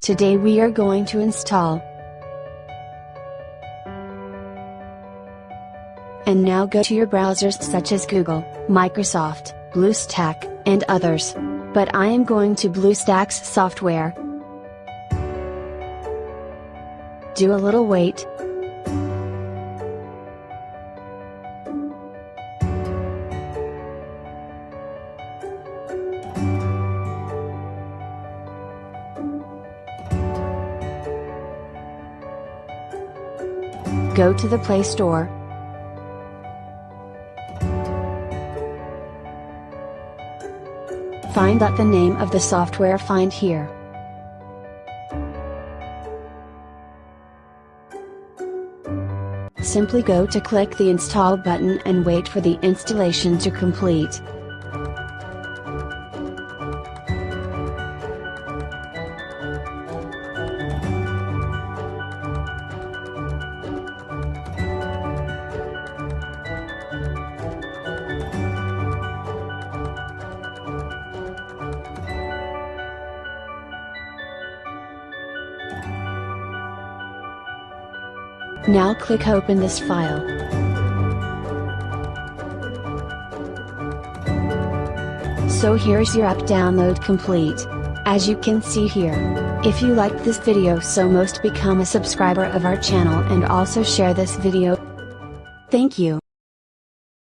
Today we are going to install. And now go to your browsers such as Google, Microsoft, BlueStack, and others. But I am going to BlueStacks software. Do a little wait. Go to the Play Store. Find out the name of the software, find here. Simply go to click the install button and wait for the installation to complete. Now click open this file. So here's your app download complete. As you can see here. If you liked this video, so most become a subscriber of our channel and also share this video. Thank you.